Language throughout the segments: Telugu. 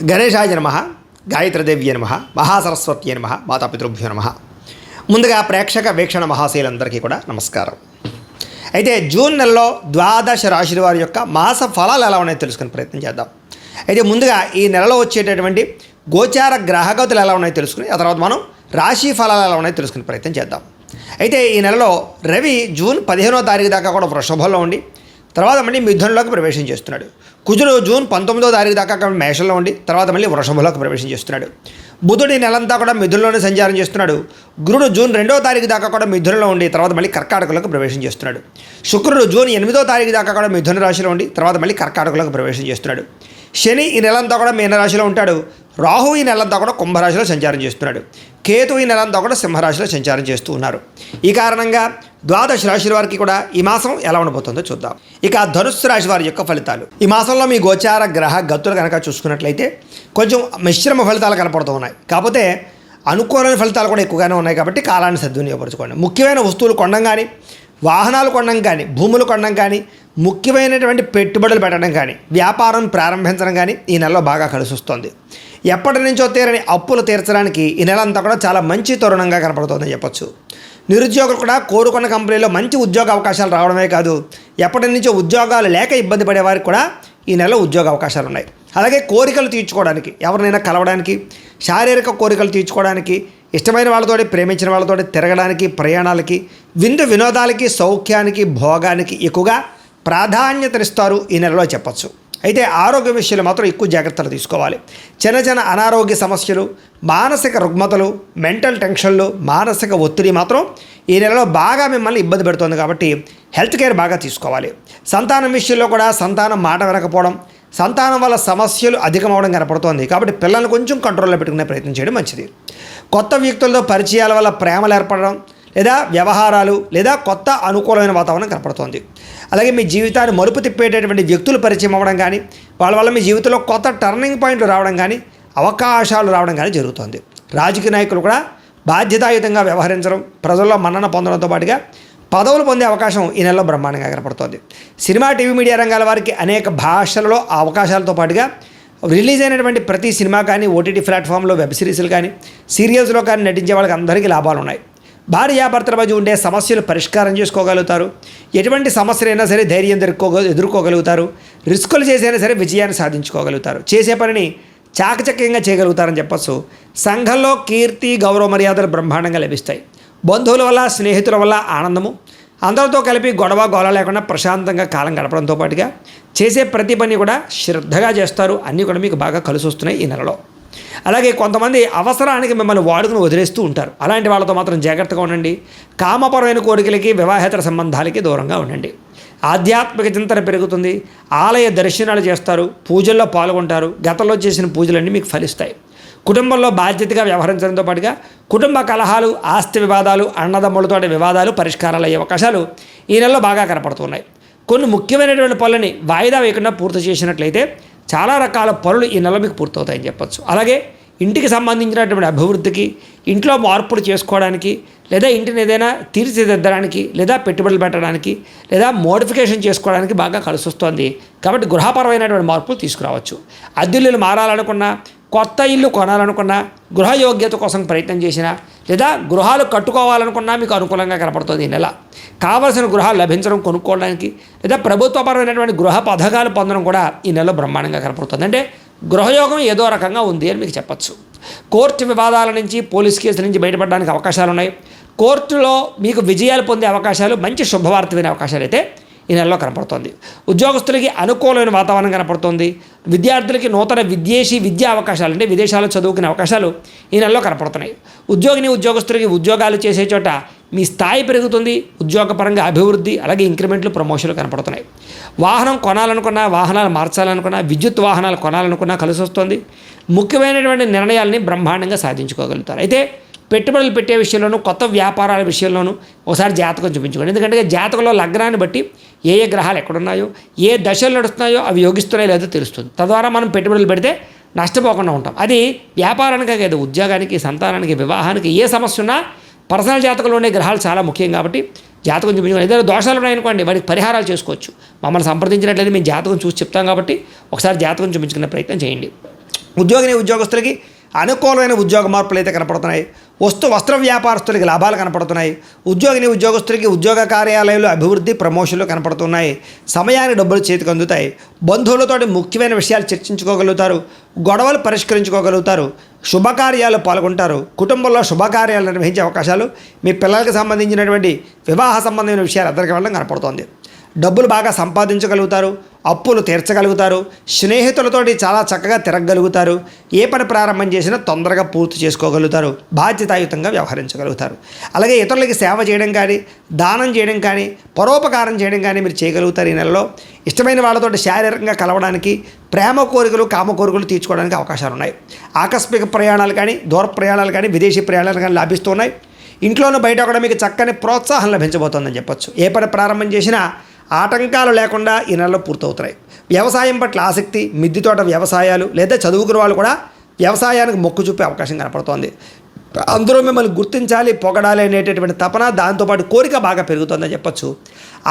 గణేశాయ నమః, గాయత్రీదేవ్య నమః, మహాసరస్వత్యై నమః, మాతాపితృభ్యో నమః. ముందుగా ప్రేక్షక వీక్షణ మహాశయులందరికీ కూడా నమస్కారం. అయితే జూన్ నెలలో ద్వాదశ రాశుల వారి యొక్క మాస ఫలాలు ఎలా ఉన్నాయో తెలుసుకునే ప్రయత్నం చేద్దాం. అయితే ముందుగా ఈ నెలలో వచ్చేటటువంటి గోచార గ్రహగతులు ఎలా ఉన్నాయో తెలుసుకుని ఆ తర్వాత మనం రాశి ఫలాలు ఎలా ఉన్నాయో తెలుసుకునే ప్రయత్నం చేద్దాం. అయితే ఈ నెలలో రవి జూన్ 15వ తారీఖు దాకా కూడా వృషభంలో ఉండి తర్వాత మళ్ళీ మిథునంలోకి ప్రవేశం చేస్తున్నాడు. కుజుడు జూన్ 19వ తారీఖు దాకా మేషంలో ఉండి తర్వాత మళ్ళీ వృషభంలోకి ప్రవేశం చేస్తున్నాడు. బుధుడు ఈ నెలంతా కూడా మిథునంలోనే సంచారం చేస్తున్నాడు. గురుడు జూన్ 2వ తారీఖు దాకా కూడా మిథునంలో ఉండి తర్వాత మళ్ళీ కర్కాటకంలోకి ప్రవేశం చేస్తున్నాడు. శుక్రుడు జూన్ 8వ తారీఖు దాకా కూడా మిథున రాశిలో ఉండి తర్వాత మళ్ళీ కర్కాటకంలోకి ప్రవేశం చేస్తున్నాడు. శని ఈ నెలంతా కూడా మీనరాశిలో ఉంటాడు. రాహు ఈ నెలంతా కూడా కుంభరాశిలో సంచారం చేస్తున్నాడు. కేతు ఈ నెలంతా కూడా సింహరాశిలో సంచారం చేస్తూ ఉన్నారు. ఈ కారణంగా ద్వాదశ రాశుల వారికి కూడా ఈ మాసం ఎలా ఉండబోతుందో చూద్దాం. ఇక ధనుస్సు రాశి వారి యొక్క ఫలితాలు. ఈ మాసంలో మీ గోచార గ్రహ గతులు కనుక చూసుకున్నట్లయితే కొంచెం మిశ్రమ ఫలితాలు కనపడుతూ ఉన్నాయి. కాకపోతే అనుకూలమైన ఫలితాలు కూడా ఎక్కువగానే ఉన్నాయి కాబట్టి కాలాన్ని సద్వినియోగపరచుకోండి. ముఖ్యమైన వస్తువులు కొనడం కానీ, వాహనాలు కొనడం కానీ, భూములు కొనడం కానీ, ముఖ్యమైనటువంటి పెట్టుబడులు పెట్టడం కానీ, వ్యాపారం ప్రారంభించడం కానీ ఈ నెలలో బాగా కలిసి వస్తుంది. ఎప్పటి నుంచో తీరని అప్పులు తీర్చడానికి ఈ నెల అంతా కూడా చాలా మంచి తరుణంగా కనపడుతుందని చెప్పొచ్చు. నిరుద్యోగులు కూడా కోరుకున్న కంపెనీలో మంచి ఉద్యోగ అవకాశాలు రావడమే కాదు, ఎప్పటి నుంచో ఉద్యోగాలు లేక ఇబ్బంది పడే వారికి కూడా ఈ నెలలో ఉద్యోగ అవకాశాలు ఉన్నాయి. అలాగే కోరికలు తీర్చుకోవడానికి, ఎవరినైనా కలవడానికి, శారీరక కోరికలు తీర్చుకోవడానికి, ఇష్టమైన వాళ్ళతోటి ప్రేమించిన వాళ్ళతోటి తిరగడానికి, ప్రయాణాలకి, విందు వినోదాలకి, సౌఖ్యానికి, భోగానికి ఎక్కువగా ప్రాధాన్యతనిస్తారు ఈ నెలలో చెప్పచ్చు. అయితే ఆరోగ్య విషయంలో మాత్రం ఎక్కువ జాగ్రత్తలు తీసుకోవాలి. చిన్న చిన్న అనారోగ్య సమస్యలు, మానసిక రుగ్మతలు, మెంటల్ టెన్షన్లు, మానసిక ఒత్తిడి మాత్రం ఈ నెలలో బాగా మిమ్మల్ని ఇబ్బంది పెడుతుంది కాబట్టి హెల్త్ కేర్ బాగా తీసుకోవాలి. సంతానం విషయంలో కూడా సంతానం మాట వినకపోవడం, సంతానం వల్ల సమస్యలు అధికమవడం కనపడుతోంది కాబట్టి పిల్లల్ని కొంచెం కంట్రోల్లో పెట్టుకునే ప్రయత్నం చేయడం మంచిది. కొత్త వ్యక్తులతో పరిచయాల వల్ల ప్రేమలు ఏర్పడడం లేదా వ్యవహారాలు లేదా కొత్త అనుకూలమైన వాతావరణం కనపడుతోంది. అలాగే మీ జీవితాన్ని మలుపు తిప్పేటటువంటి వ్యక్తులు పరిచయం అవ్వడం కానీ, వాళ్ళ వల్ల మీ జీవితంలో కొత్త టర్నింగ్ పాయింట్లు రావడం కానీ, అవకాశాలు రావడం కానీ జరుగుతుంది. రాజకీయ నాయకులు కూడా బాధ్యతాయుతంగా వ్యవహరించడం, ప్రజల్లో మన్నన పొందడంతో పాటుగా పదవులు పొందే అవకాశం ఈ నెలలో బ్రహ్మాండంగా కనపడుతోంది. సినిమా, టీవీ, మీడియా రంగాల వారికి అనేక భాషలలో ఆ అవకాశాలతో పాటుగా రిలీజ్ అయినటువంటి ప్రతి సినిమా కానీ, ఓటీటీ ప్లాట్ఫామ్లో వెబ్ సిరీస్లు కానీ, సీరియల్స్లో కానీ నటించే వాళ్ళకి అందరికీ లాభాలు ఉన్నాయి. భార్యాభర్తల మధ్య ఉండే సమస్యలు పరిష్కారం చేసుకోగలుగుతారు. ఎటువంటి సమస్యలైనా సరే ధైర్యం ఎదుర్కోగలుగుతారు. రిస్కులు చేసైనా సరే విజయాన్ని సాధించుకోగలుగుతారు. చేసే పనిని చాకచక్యంగా చేయగలుగుతారని చెప్పచ్చు. సంఘంలో కీర్తి, గౌరవ మర్యాదలు బ్రహ్మాండంగా లభిస్తాయి. బంధువుల వల్ల, స్నేహితుల వల్ల ఆనందము, అందరితో కలిపి గొడవ గోల లేకుండా ప్రశాంతంగా కాలం గడపడంతో పాటుగా చేసే ప్రతి పని కూడా శ్రద్ధగా చేస్తారు. అన్నీ కూడా మీకు బాగా కలిసి వస్తున్నాయి ఈ నెలలో. అలాగే కొంతమంది అవసరానికి మిమ్మల్ని వాడుకుని వదిలేస్తూ ఉంటారు. అలాంటి వాళ్ళతో మాత్రం జాగ్రత్తగా ఉండండి. కామపరమైన కోరికలకి, వివాహేతర సంబంధాలకి దూరంగా ఉండండి. ఆధ్యాత్మిక చింతన పెరుగుతుంది. ఆలయ దర్శనాలు చేస్తారు, పూజల్లో పాల్గొంటారు. గతంలో చేసిన పూజలన్నీ మీకు ఫలిస్తాయి. కుటుంబంలో బాధ్యతగా వ్యవహరించడంతో పాటుగా కుటుంబ కలహాలు, ఆస్తి వివాదాలు, అన్నదమ్ములతో వివాదాలు పరిష్కారాలు అయ్యే అవకాశాలు ఈ నెలలో బాగా కనపడుతున్నాయి. కొన్ని ముఖ్యమైనటువంటి పనులని వాయిదా వేయకుండా పూర్తి చేసినట్లయితే చాలా రకాల పనులు ఈ నెల మీకు పూర్తవుతాయని చెప్పచ్చు. అలాగే ఇంటికి సంబంధించినటువంటి అభివృద్ధికి, ఇంట్లో మార్పులు చేసుకోవడానికి, లేదా ఇంటిని ఏదైనా తీర్చిదిద్దడానికి, లేదా పెట్టుబడులు పెట్టడానికి, లేదా మోడిఫికేషన్ చేసుకోవడానికి బాగా కలిసి వస్తుంది. కాబట్టి గృహపరమైనటువంటి మార్పులు తీసుకురావచ్చు. అద్దెలు మారాలనుకున్నా, కొత్త ఇల్లు కొనాలనుకున్నా, గృహయోగ్యత కోసం ప్రయత్నం చేసినా, లేదా గృహాలు కట్టుకోవాలనుకున్నా మీకు అనుకూలంగా కనపడుతుంది ఈ నెల. కావలసిన గృహాలు లభించడం, కొనుక్కోవడానికి, లేదా ప్రభుత్వపరమైనటువంటి గృహ పథకాలు పొందడం కూడా ఈ నెలలో బ్రహ్మాండంగా కనపడుతుంది. అంటే గృహయోగం ఏదో రకంగా ఉంది అని మీకు చెప్పచ్చు. కోర్టు వివాదాల నుంచి, పోలీస్ కేసుల నుంచి బయటపడడానికి అవకాశాలు ఉన్నాయి. కోర్టులో మీకు విజయాలు పొందే అవకాశాలు, మంచి శుభవార్త వినే అవకాశాలు అయితే ఈ నెలలో కనపడుతుంది. ఉద్యోగస్తులకి అనుకూలమైన వాతావరణం కనపడుతుంది. విద్యార్థులకి నూతన విదేశీ విద్యా అవకాశాలు, అంటే విదేశాల్లో చదువుకునే అవకాశాలు ఈ నెలలో కనపడుతున్నాయి. ఉద్యోగస్తులకి ఉద్యోగాలు చేసే చోట మీ స్థాయి పెరుగుతుంది. ఉద్యోగపరంగా అభివృద్ధి, అలాగే ఇంక్రిమెంట్లు, ప్రమోషన్లు కనపడుతున్నాయి. వాహనం కొనాలనుకున్నా, వాహనాలు మార్చాలనుకున్నా, విద్యుత్ వాహనాలు కొనాలనుకున్నా కలిసి వస్తుంది. ముఖ్యమైనటువంటి నిర్ణయాలని బ్రహ్మాండంగా సాధించుకోగలుగుతారు. అయితే పెట్టుబడులు పెట్టే విషయంలోనూ, కొత్త వ్యాపారాల విషయంలోనూ ఒకసారి జాతకం చూపించుకోండి. ఎందుకంటే జాతకంలో లగ్నాన్ని బట్టి ఏ ఏ గ్రహాలు ఎక్కడున్నాయో, ఏ దశలు నడుస్తున్నాయో అవి యోగిస్తున్నాయో లేదో తెలుస్తుంది. తద్వారా మనం పెట్టుబడులు పెడితే నష్టపోకుండా ఉంటాం. అది వ్యాపారానికే కాదు, ఉద్యోగానికి, సంతానానికి, వివాహానికి ఏ సమస్య ఉన్నా పర్సనల్ జాతకంలో ఉండే గ్రహాలు చాలా ముఖ్యం కాబట్టి జాతకం చూపించుకోండి. ఏదైనా దోషాలు ఉన్నాయనుకోండి, వాటికి పరిహారాలు చేసుకోవచ్చు. మమ్మల్ని సంప్రదించినట్లయితే మేము జాతకం చూసి చెప్తాం కాబట్టి ఒకసారి జాతకం చూపించుకునే ప్రయత్నం చేయండి. ఉద్యోగస్తులకి అనుకూలమైన ఉద్యోగ మార్పులు అయితే కనపడుతున్నాయి. వస్త్ర వ్యాపారస్తులకి లాభాలు కనపడుతున్నాయి. ఉద్యోగస్తులకి ఉద్యోగ కార్యాలయాలు అభివృద్ధి ప్రమోషన్లు కనపడుతున్నాయి. సమయానికి డబ్బులు చేతికి అందుతాయి. బంధువులతో ముఖ్యమైన విషయాలు చర్చించుకోగలుగుతారు. గొడవలు పరిష్కరించుకోగలుగుతారు. శుభకార్యాలు పాల్గొంటారు. కుటుంబంలో శుభకార్యాలు నిర్వహించే అవకాశాలు, మీ పిల్లలకు సంబంధించినటువంటి వివాహ సంబంధమైన విషయాలు అందరికీ వెళ్ళడం కనపడుతోంది. డబ్బులు బాగా సంపాదించగలుగుతారు. అప్పులు తీర్చగలుగుతారు. స్నేహితులతోటి చాలా చక్కగా తిరగగలుగుతారు. ఏ పని ప్రారంభం చేసినా తొందరగా పూర్తి చేసుకోగలుగుతారు. బాధ్యతాయుతంగా వ్యవహరించగలుగుతారు. అలాగే ఇతరులకి సేవ చేయడం కానీ, దానం చేయడం కానీ, పరోపకారం చేయడం కానీ మీరు చేయగలుగుతారు. ఈ నెలలో ఇష్టమైన వాళ్ళతోటి శారీరకంగా కలవడానికి, ప్రేమ కోరికలు, కామ కోరికలు తీర్చుకోవడానికి అవకాశాలు ఉన్నాయి. ఆకస్మిక ప్రయాణాలు కానీ, దూర ప్రయాణాలు కానీ, విదేశీ ప్రయాణాలు కానీ లభిస్తున్నాయి. ఇంట్లోనూ బయట కూడా మీకు చక్కని ప్రోత్సాహం లభించబోతోందని చెప్పొచ్చు. ఏ పని ప్రారంభం చేసినా ఆటంకాలు లేకుండా ఈ నెలలో పూర్తవుతున్నాయి. వ్యవసాయం పట్ల ఆసక్తి, మిద్దె తోట వ్యవసాయాలు లేదా చదువుకున్న వాళ్ళు కూడా వ్యవసాయానికి మొక్కు చూపే అవకాశం కనపడుతోంది. అందరూ మిమ్మల్ని గుర్తించాలి, పొగడాలి అనేటటువంటి తపన, దాంతోపాటు కోరిక బాగా పెరుగుతుందని చెప్పొచ్చు.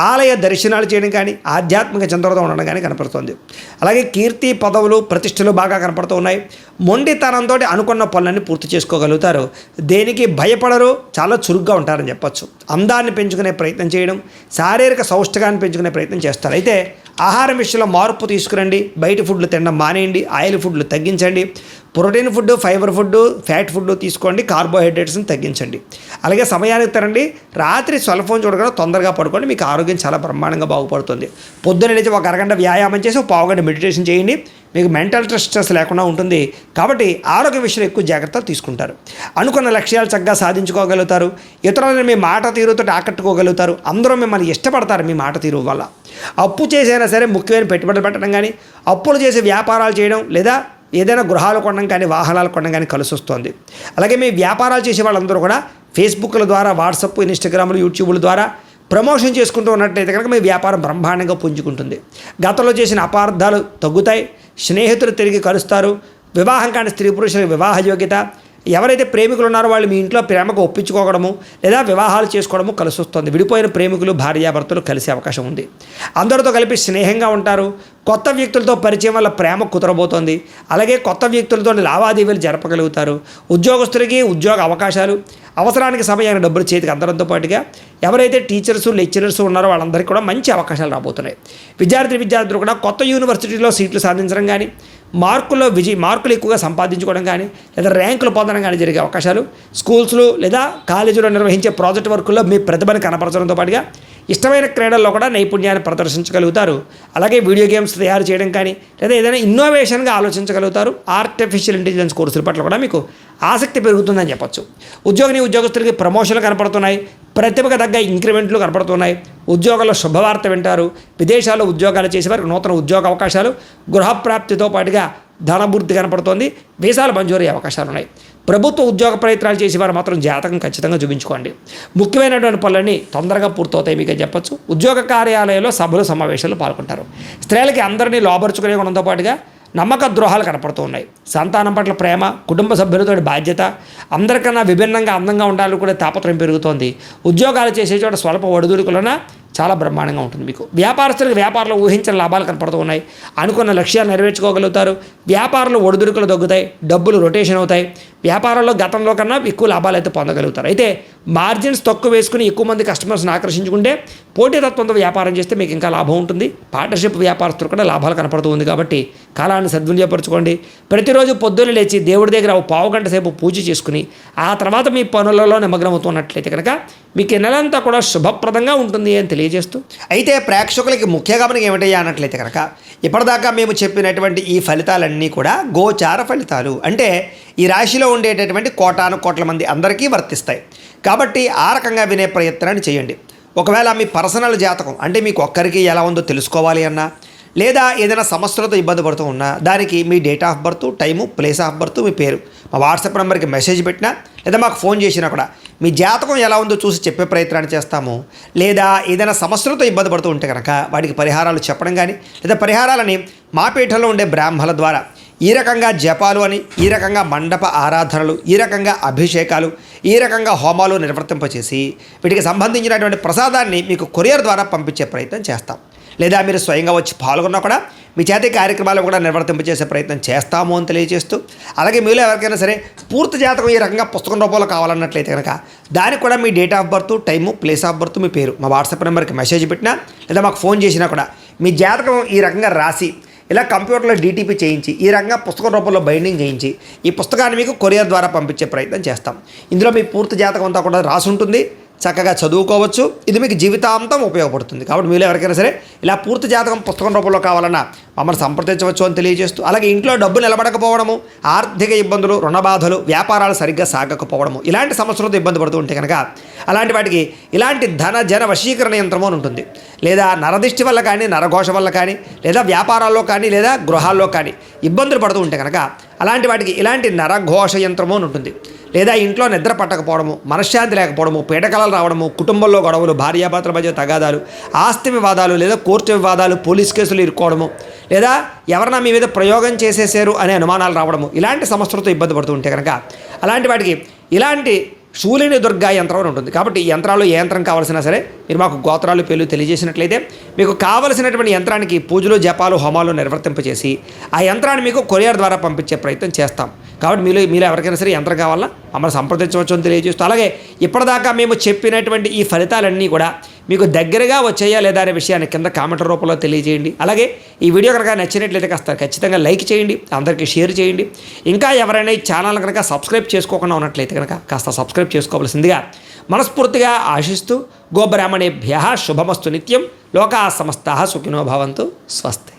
ఆలయ దర్శనాలు చేయడం కానీ, ఆధ్యాత్మిక చంద్రతో ఉండడం కానీ కనపడుతుంది. అలాగే కీర్తి, పదవులు, ప్రతిష్టలు బాగా కనపడుతూ ఉన్నాయి. మొండితనంతో అనుకున్న పనులన్నీ పూర్తి చేసుకోగలుగుతారు. దేనికి భయపడరు, చాలా చురుగ్గా ఉంటారని చెప్పొచ్చు. అందాన్ని పెంచుకునే ప్రయత్నం చేయడం, శారీరక సౌష్ఠగాన్ని పెంచుకునే ప్రయత్నం చేస్తారు. అయితే ఆహారం విషయంలో మార్పు తీసుకురండి. బయట ఫుడ్లు తినడం మానేయండి. ఆయిల్ ఫుడ్లు తగ్గించండి. Protein food, fibre food, fat food తీసుకోండి. కార్బోహైడ్రేట్స్ని తగ్గించండి. అలాగే సమయానికి తినండి. రాత్రి సెల్ ఫోన్ చూడకుండా తొందరగా పడుకోండి. మీకు ఆరోగ్యం చాలా బ్రహ్మాండంగా బాగుపడుతుంది. పొద్దున్న లేచి ఒక అరగంట వ్యాయామం చేసి ఒక పావుగంట మెడిటేషన్ చేయండి. మీకు మెంటల్ స్ట్రెస్ లేకుండా ఉంటుంది. కాబట్టి ఆరోగ్య విషయంలో ఎక్కువ జాగ్రత్తలు తీసుకుంటారు. అనుకున్న లక్ష్యాలు చక్కగా సాధించుకోగలుగుతారు. ఇతరులను మీ మాట తీరుతో ఆకట్టుకోగలుగుతారు. అందరూ మిమ్మల్ని ఇష్టపడతారు మీ మాట తీరు వల్ల. అప్పు చేసైనా సరే ముఖ్యమైన పెట్టుబడులు పెట్టడం కానీ, అప్పులు చేసి వ్యాపారాలు చేయడం లేదా ఏదైనా గృహాలు కొనడం కానీ, వాహనాలు కొనడం కానీ కలిసి వస్తుంది. అలాగే మీ వ్యాపారాలు చేసే వాళ్ళందరూ కూడా ఫేస్బుక్ల ద్వారా, వాట్సాప్, ఇన్స్టాగ్రామ్లు, యూట్యూబ్ల ద్వారా ప్రమోషన్ చేసుకుంటూ ఉన్నట్లయితే కనుక మీ వ్యాపారం బ్రహ్మాండంగా పుంజుకుంటుంది. గతంలో చేసిన అపార్థాలు తగ్గుతాయి. స్నేహితులు తిరిగి కలుస్తారు. వివాహం కాని స్త్రీ పురుషులకు వివాహ యోగ్యత, ఎవరైతే ప్రేమికులు ఉన్నారో వాళ్ళు మీ ఇంట్లో ప్రేమకు ఒప్పించుకోవడము లేదా వివాహాలు చేసుకోవడము కలిసి వస్తుంది. విడిపోయిన ప్రేమికులు, భార్యాభర్తలు కలిసే అవకాశం ఉంది. అందరితో కలిపి స్నేహంగా ఉంటారు. కొత్త వ్యక్తులతో పరిచయం వల్ల ప్రేమ కుదరబోతోంది. అలాగే కొత్త వ్యక్తులతో లావాదేవీలు జరపగలుగుతారు. ఉద్యోగస్తులకి ఉద్యోగ అవకాశాలు, అవసరానికి సమయానికి డబ్బులు చేతికి అందడంతో పాటుగా ఎవరైతే టీచర్స్, లెక్చరర్స్ ఉన్నారో వాళ్ళందరికీ కూడా మంచి అవకాశాలు రాబోతున్నాయి. విద్యార్థులు కూడా కొత్త యూనివర్సిటీలో సీట్లు సాధించడం కానీ, మార్కులు ఎక్కువగా సంపాదించుకోవడం కానీ లేదా ర్యాంకులు పొందడం కానీ జరిగే అవకాశాలు, స్కూల్స్లో లేదా కాలేజీలో నిర్వహించే ప్రాజెక్ట్ వర్కుల్లో మీ ప్రతిభను కనపరచడంతో పాటుగా ఇష్టమైన క్రీడల్లో కూడా నైపుణ్యాన్ని ప్రదర్శించగలుగుతారు. అలాగే వీడియో గేమ్స్ తయారు చేయడం కానీ లేదా ఏదైనా ఇన్నోవేషన్గా ఆలోచించగలుగుతారు. ఆర్టిఫిషియల్ ఇంటెలిజెన్స్ కోర్సుల పట్ల కూడా మీకు ఆసక్తి పెరుగుతుందని చెప్పొచ్చు. ఉద్యోగస్తులకి ప్రమోషన్లు కనపడుతున్నాయి. ప్రతిభకు తగ్గ ఇంక్రిమెంట్లు కనపడుతున్నాయి. ఉద్యోగాల్లో శుభవార్త వింటారు. విదేశాల్లో ఉద్యోగాలు చేసేవారికి నూతన ఉద్యోగ అవకాశాలు, గృహప్రాప్తితో పాటుగా ధనభూర్తి కనపడుతోంది. వీసాలు మంజూరయ్యే అవకాశాలు ఉన్నాయి. ప్రభుత్వ ఉద్యోగ ప్రయత్నాలు చేసేవారు మాత్రం జాతకం ఖచ్చితంగా చూపించుకోండి. ముఖ్యమైనటువంటి పనులన్నీ తొందరగా పూర్తవుతాయి మీకు చెప్పొచ్చు. ఉద్యోగ కార్యాలయంలో సభలు, సమావేశాలు పాల్గొంటారు. స్త్రీలకి అందరినీ లోబరుచుకునే గుణంతో పాటుగా నమ్మక ద్రోహాలు కనపడుతూ ఉన్నాయి. సంతానం పట్ల ప్రేమ, కుటుంబ సభ్యులతో బాధ్యత, అందరికన్నా విభిన్నంగా అందంగా ఉండాలని కూడా తాపత్రయం పెరుగుతోంది. ఉద్యోగాలు చేసే చోట స్వల్ప ఒడిదుడుకులన చాలా బ్రహ్మాండంగా ఉంటుంది మీకు. వ్యాపారస్తులకు వ్యాపారంలో ఊహించిన లాభాలు కనపడుతూ ఉన్నాయి. అనుకున్న లక్ష్యాలు నెరవేర్చుకోగలుగుతారు. వ్యాపారంలో ఒడిదుడుకులు తగ్గుతాయి. డబ్బులు రొటేషన్ అవుతాయి. వ్యాపారంలో గతంలో కన్నా ఎక్కువ లాభాలు అయితే పొందగలుగుతారు. అయితే మార్జిన్స్ తక్కువ వేసుకుని ఎక్కువ మంది కస్టమర్స్ని ఆకర్షించుకుంటే, పోటీతత్వంతో వ్యాపారం చేస్తే మీకు ఇంకా లాభం ఉంటుంది. పార్ట్నర్షిప్ వ్యాపారస్తులు కూడా లాభాలు కనపడుతూ ఉంది. కాబట్టి కాలాన్ని సద్వినియోగపరచుకోండి. ప్రతిరోజు పొద్దున్న లేచి దేవుడి దగ్గర ఒక పావుగంట సేపు పూజ చేసుకుని ఆ తర్వాత మీ పనులలో నిమగ్నమవుతున్నట్లయితే కనుక మీకు ఈ నెలంతా కూడా శుభప్రదంగా ఉంటుంది అని తెలియజేస్తూ, అయితే ప్రేక్షకులకి ముఖ్య గమనిక ఏమిటయ్యా అన్నట్లయితే కనుక ఇప్పటిదాకా మేము చెప్పినటువంటి ఈ ఫలితాలన్నీ కూడా గోచార ఫలితాలు. అంటే ఈ రాశిలో ఉండేటటువంటి కోట్ల మంది అందరికీ వర్తిస్తాయి. కాబట్టి ఆ రకంగా వినే ప్రయత్నాన్ని చేయండి. ఒకవేళ మీ పర్సనల్ జాతకం అంటే మీకు ఒక్కరికి ఎలా ఉందో తెలుసుకోవాలి అన్నా, లేదా ఏదైనా సమస్యలతో ఇబ్బంది పడుతూ ఉన్నా దానికి మీ date of birth, time, place of birth, మీ పేరు మా వాట్సాప్ నెంబర్కి మెసేజ్ పెట్టినా లేదా మాకు ఫోన్ చేసినా కూడా మీ జాతకం ఎలా ఉందో చూసి చెప్పే ప్రయత్నాన్ని చేస్తాము. లేదా ఏదైనా సమస్యలతో ఇబ్బంది పడుతూ ఉంటే కనుక వాటికి పరిహారాలు చెప్పడం కానీ లేదా పరిహారాలని మా పీఠంలో ఉండే బ్రాహ్మణుల ద్వారా ఈ రకంగా జపాలు అని, ఈ రకంగా మండప ఆరాధనలు, ఈ రకంగా అభిషేకాలు, ఈ రకంగా హోమాలు నిర్వర్తింపచేసి వీటికి సంబంధించినటువంటి ప్రసాదాన్ని మీకు కొరియర్ ద్వారా పంపించే ప్రయత్నం చేస్తాం. లేదా మీరు స్వయంగా వచ్చి పాల్గొన్నా కూడా మీ చేతి కార్యక్రమాలు కూడా నిర్వర్తింపజేసే ప్రయత్నం చేస్తాము అని తెలియజేస్తూ, అలాగే మీలో ఎవరికైనా సరే పూర్తి జాతకం ఈ రకంగా పుస్తకం రూపంలో కావాలన్నట్లయితే కనుక దానికి కూడా మీ date of birth, time, place of birth, మీ పేరు మా వాట్సాప్ నెంబర్కి మెసేజ్ పెట్టినా లేదా మాకు ఫోన్ చేసినా కూడా మీ జాతకం ఈ రకంగా రాసి ఇలా కంప్యూటర్లో డీటీపీ చేయించి ఈ రకంగా పుస్తకం రూపంలో బైండింగ్ చేయించి ఈ పుస్తకాన్ని మీకు కొరియర్ ద్వారా పంపించే ప్రయత్నం చేస్తాం. ఇందులో మీ పూర్తి జాతకం అంతా కూడా రాసి ఉంటుంది, చక్కగా చదువుకోవచ్చు. ఇది మీకు జీవితాంతం ఉపయోగపడుతుంది. కాబట్టి మీరు ఎవరికైనా సరే ఇలా పూర్తి జాతకం పుస్తకం రూపంలో కావాలన్నా మమ్మల్ని సంప్రదించవచ్చు అని తెలియజేస్తూ, అలాగే ఇంట్లో డబ్బు నిలబడకపోవడము, ఆర్థిక ఇబ్బందులు, రుణ బాధలు, వ్యాపారాలు సరిగ్గా సాగకపోవడము, ఇలాంటి సమస్యలతో ఇబ్బంది పడుతూ ఉంటే కనుక అలాంటి వాటికి ఇలాంటి ధన జన వశీకరణ యంత్రము అని ఉంటుంది. లేదా నరదిష్టి వల్ల కానీ, నరఘోష వల్ల కానీ, లేదా వ్యాపారాల్లో కానీ, లేదా గృహాల్లో కానీ ఇబ్బందులు పడుతూ ఉంటే కనుక అలాంటి వాటికి ఇలాంటి నరఘోష యంత్రము అని ఉంటుంది. లేదా ఇంట్లో నిద్ర పట్టకపోవడము, మనశ్శాంతి లేకపోవడము, పీడకలలు రావడము, కుటుంబంలో గొడవలు, భార్యాభర్తల మధ్య తగాదాలు, ఆస్తి వివాదాలు, లేదా కోర్టు వివాదాలు, పోలీస్ కేసులు ఇరుక్కోవడము, లేదా ఎవరైనా మీ మీద ప్రయోగం చేసేసారు అనే అనుమానాలు రావడము, ఇలాంటి సమస్యలతో ఇబ్బంది పడుతూ ఉంటే కనుక అలాంటి వాటికి ఇలాంటి శూలిని దుర్గా యంత్రం అని ఉంటుంది. కాబట్టి ఈ యంత్రాలు ఏ యంత్రం కావాల్సినా సరే మీరు మాకు గోత్రాలు పేర్లు తెలియజేసినట్లయితే మీకు కావలసినటువంటి యంత్రానికి పూజలు, జపాలు, హోమాలు నిర్వర్తింపచేసి ఆ యంత్రాన్ని మీకు కొరియర్ ద్వారా పంపించే ప్రయత్నం చేస్తాం. కాబట్టి మీరు ఎవరికైనా సరే యంత్రం కావాలన్నా మమ్మల్ని సంప్రదించవచ్చు అని తెలియజేస్తూ, అలాగే ఇప్పటిదాకా మేము చెప్పినటువంటి ఈ ఫలితాలన్నీ కూడా మీకు దగ్గరగా వచ్చాయా లేదా అనే విషయాన్ని కింద కామెంట్ రూపంలో తెలియజేయండి. అలాగే ఈ వీడియో కనుక నచ్చినట్లయితే కాస్త ఖచ్చితంగా లైక్ చేయండి, అందరికీ షేర్ చేయండి. ఇంకా ఎవరైనా ఈ ఛానల్ కనుక సబ్స్క్రైబ్ చేసుకోకుండా ఉన్నట్లయితే కనుక కాస్త సబ్స్క్రైబ్ చేసుకోవాల్సిందిగా మనస్ఫూర్తిగా ఆశిస్తూ, గోబ్రాహ్మణేభ్యః శుభమస్తు నిత్యం, లోకాః సమస్తాః సుఖినో భవంతు. స్వస్తి.